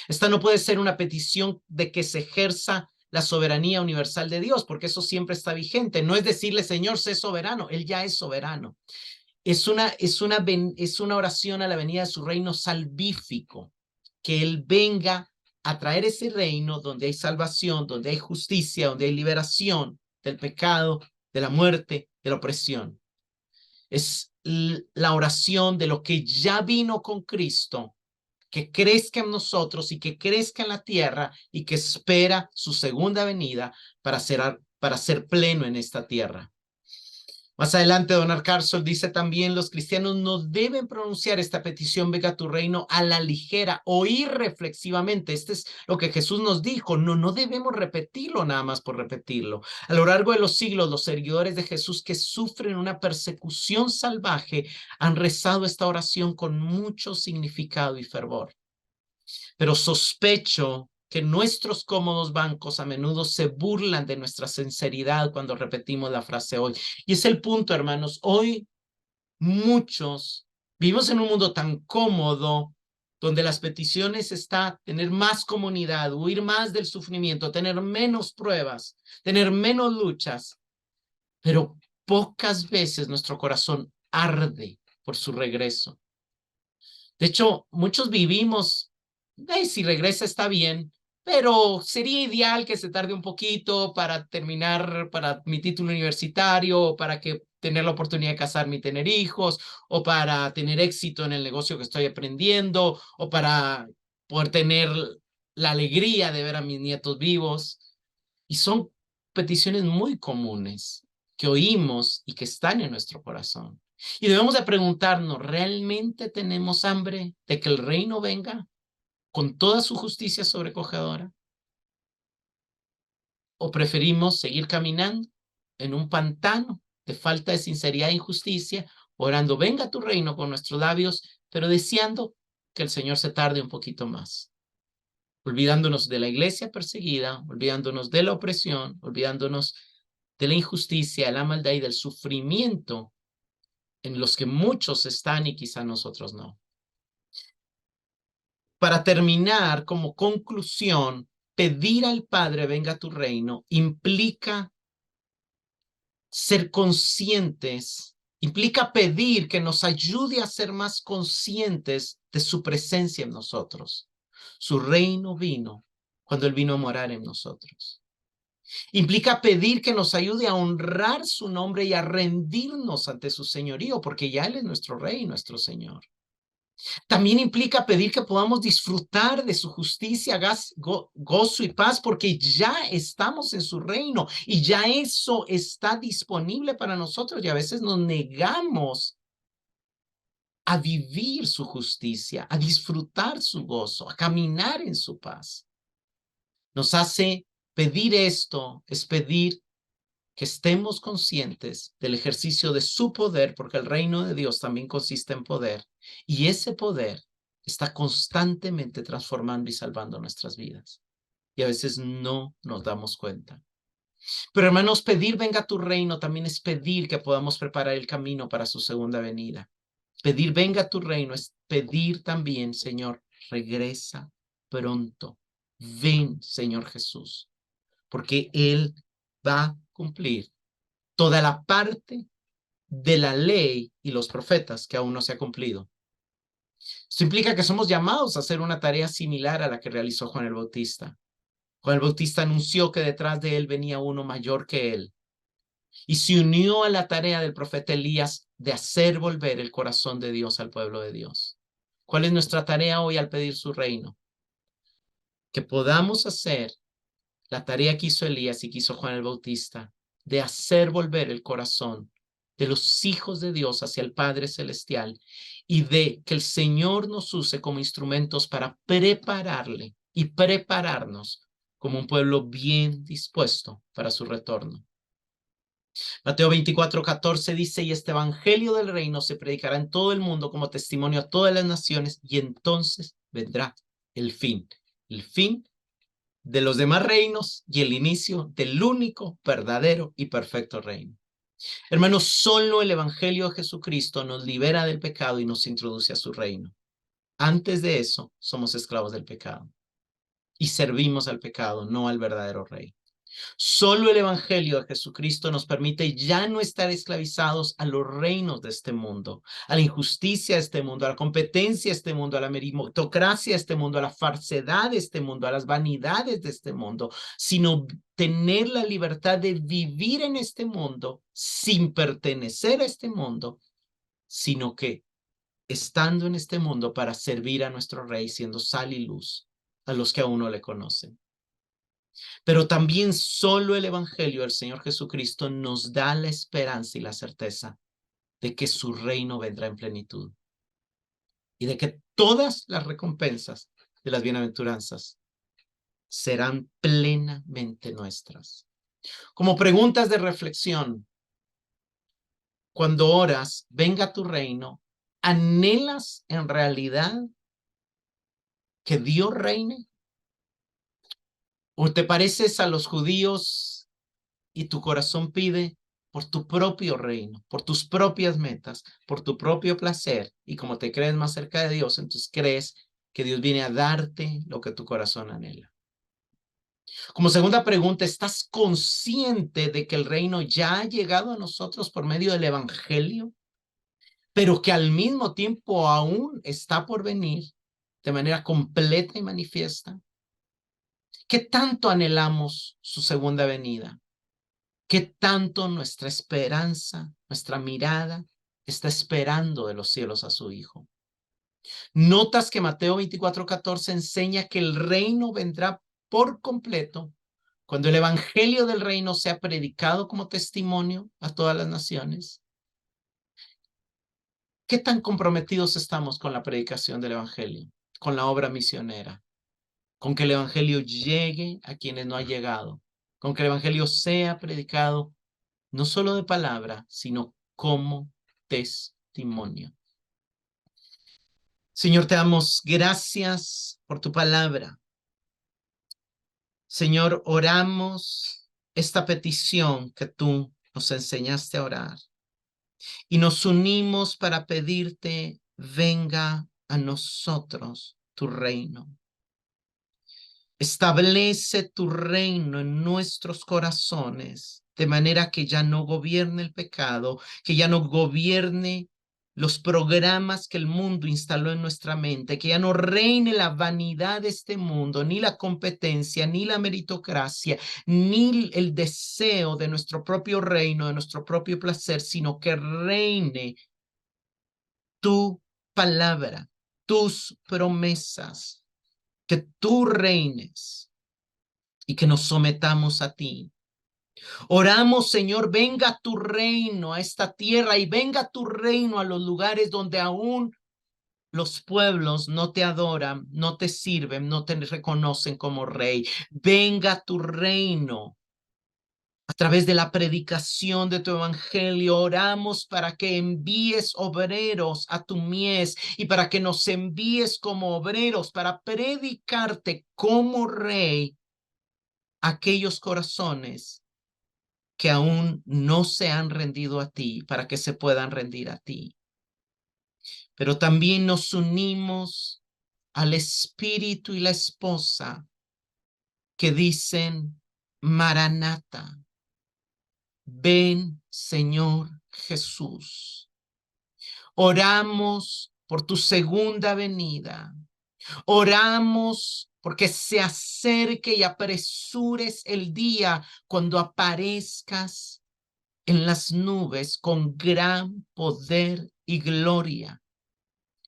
Esta no puede ser una petición de que se ejerza la soberanía universal de Dios, porque eso siempre está vigente. No es decirle, Señor, sé soberano, Él ya es soberano. Es una oración a la venida de su reino salvífico, que Él venga a traer ese reino donde hay salvación, donde hay justicia, donde hay liberación del pecado, de la muerte, de la opresión. Es la oración de lo que ya vino con Cristo, que crezca en nosotros y que crezca en la tierra y que espera su segunda venida para ser pleno en esta tierra. Más adelante, Donald Carson dice también, los cristianos no deben pronunciar esta petición, venga a tu reino, a la ligera o irreflexivamente. Este es lo que Jesús nos dijo. No debemos repetirlo nada más por repetirlo. A lo largo de los siglos, los seguidores de Jesús que sufren una persecución salvaje han rezado esta oración con mucho significado y fervor. Pero sospecho que nuestros cómodos bancos a menudo se burlan de nuestra sinceridad cuando repetimos la frase hoy. Y es el punto, hermanos. Hoy muchos vivimos en un mundo tan cómodo donde las peticiones están tener más comunidad, huir más del sufrimiento, tener menos pruebas, tener menos luchas, pero pocas veces nuestro corazón arde por su regreso. De hecho, muchos vivimos, si regresa está bien, pero sería ideal que se tarde un poquito para terminar, para mi título universitario, o para que tener la oportunidad de casarme y tener hijos, o para tener éxito en el negocio que estoy aprendiendo, o para poder tener la alegría de ver a mis nietos vivos. Y son peticiones muy comunes que oímos y que están en nuestro corazón. Y debemos de preguntarnos, ¿realmente tenemos hambre de que el reino venga con toda su justicia sobrecogedora? ¿O preferimos seguir caminando en un pantano de falta de sinceridad e injusticia, orando, venga tu reino con nuestros labios, pero deseando que el Señor se tarde un poquito más? Olvidándonos de la iglesia perseguida, olvidándonos de la opresión, olvidándonos de la injusticia, de la maldad y del sufrimiento en los que muchos están y quizá nosotros no. Para terminar, como conclusión, pedir al Padre venga a tu reino implica ser conscientes, implica pedir que nos ayude a ser más conscientes de su presencia en nosotros. Su reino vino cuando Él vino a morar en nosotros. Implica pedir que nos ayude a honrar su nombre y a rendirnos ante su señorío, porque ya Él es nuestro Rey y nuestro Señor. También implica pedir que podamos disfrutar de su justicia, gozo y paz, porque ya estamos en su reino y ya eso está disponible para nosotros y a veces nos negamos a vivir su justicia, a disfrutar su gozo, a caminar en su paz. Nos hace pedir esto, es pedir que estemos conscientes del ejercicio de su poder, porque el reino de Dios también consiste en poder, y ese poder está constantemente transformando y salvando nuestras vidas. y a veces no nos damos cuenta. Pero hermanos, pedir venga a tu reino también es pedir que podamos preparar el camino para su segunda venida. Pedir venga a tu reino es pedir también, Señor, regresa pronto. Ven, Señor Jesús, porque Él va a cumplir toda la parte de la ley y los profetas que aún no se ha cumplido. Esto implica que somos llamados a hacer una tarea similar a la que realizó Juan el Bautista. Juan el Bautista anunció que detrás de él venía uno mayor que él y se unió a la tarea del profeta Elías de hacer volver el corazón de Dios al pueblo de Dios. ¿Cuál es nuestra tarea hoy al pedir su reino? Que podamos hacer la tarea que hizo Elías y que hizo Juan el Bautista, de hacer volver el corazón de los hijos de Dios hacia el Padre Celestial y de que el Señor nos use como instrumentos para prepararle y prepararnos como un pueblo bien dispuesto para su retorno. Mateo 24:14 dice, y este evangelio del reino se predicará en todo el mundo como testimonio a todas las naciones y entonces vendrá el fin de los demás reinos y el inicio del único, verdadero y perfecto reino. Hermanos, solo el evangelio de Jesucristo nos libera del pecado y nos introduce a su reino. Antes de eso, somos esclavos del pecado y servimos al pecado, no al verdadero rey. Solo el evangelio de Jesucristo nos permite ya no estar esclavizados a los reinos de este mundo, a la injusticia de este mundo, a la competencia de este mundo, a la meritocracia de este mundo, a la falsedad de este mundo, a las vanidades de este mundo, sino tener la libertad de vivir en este mundo sin pertenecer a este mundo, sino que estando en este mundo para servir a nuestro Rey, siendo sal y luz a los que aún no le conocen. Pero también solo el evangelio del Señor Jesucristo nos da la esperanza y la certeza de que su reino vendrá en plenitud y de que todas las recompensas de las bienaventuranzas serán plenamente nuestras. Como preguntas de reflexión, cuando oras, venga tu reino, ¿anhelas en realidad que Dios reine? ¿O te pareces a los judíos y tu corazón pide por tu propio reino, por tus propias metas, por tu propio placer? Y como te crees más cerca de Dios, entonces crees que Dios viene a darte lo que tu corazón anhela. Como segunda pregunta, ¿estás consciente de que el reino ya ha llegado a nosotros por medio del evangelio, pero que al mismo tiempo aún está por venir de manera completa y manifiesta? ¿Qué tanto anhelamos su segunda venida? ¿Qué tanto nuestra esperanza, nuestra mirada está esperando de los cielos a su Hijo? Notas que Mateo 24:14 enseña que el reino vendrá por completo cuando el evangelio del reino sea predicado como testimonio a todas las naciones. ¿Qué tan comprometidos estamos con la predicación del evangelio, con la obra misionera, con que el evangelio llegue a quienes no ha llegado, con que el evangelio sea predicado no solo de palabra, sino como testimonio? Señor, te damos gracias por tu palabra. Señor, oramos esta petición que tú nos enseñaste a orar y nos unimos para pedirte, venga a nosotros tu reino. Establece tu reino en nuestros corazones, de manera que ya no gobierne el pecado, que ya no gobierne los programas que el mundo instaló en nuestra mente, que ya no reine la vanidad de este mundo, ni la competencia, ni la meritocracia, ni el deseo de nuestro propio reino, de nuestro propio placer, sino que reine tu palabra, tus promesas, que tú reines y que nos sometamos a ti. Oramos, Señor, venga tu reino a esta tierra y venga tu reino a los lugares donde aún los pueblos no te adoran, no te sirven, no te reconocen como rey. Venga tu reino a través de la predicación de tu evangelio. Oramos para que envíes obreros a tu mies y para que nos envíes como obreros para predicarte como rey aquellos corazones que aún no se han rendido a ti, para que se puedan rendir a ti. Pero también nos unimos al espíritu y la esposa que dicen, Maranata, ven Señor Jesús. Oramos por tu segunda venida. Oramos porque se acerque y apresures el día cuando aparezcas en las nubes con gran poder y gloria,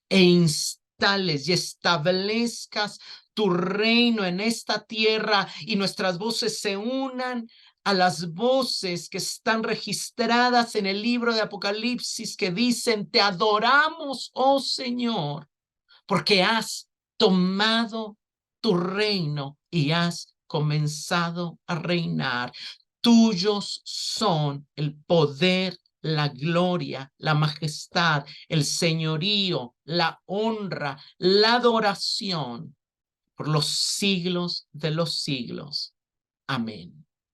e instales y establezcas tu reino en esta tierra, y nuestras voces se unan a las voces que están registradas en el libro de Apocalipsis, que dicen, te adoramos, oh Señor, porque has tomado tu reino y has comenzado a reinar. Tuyos son el poder, la gloria, la majestad, el señorío, la honra, la adoración por los siglos de los siglos. Amén.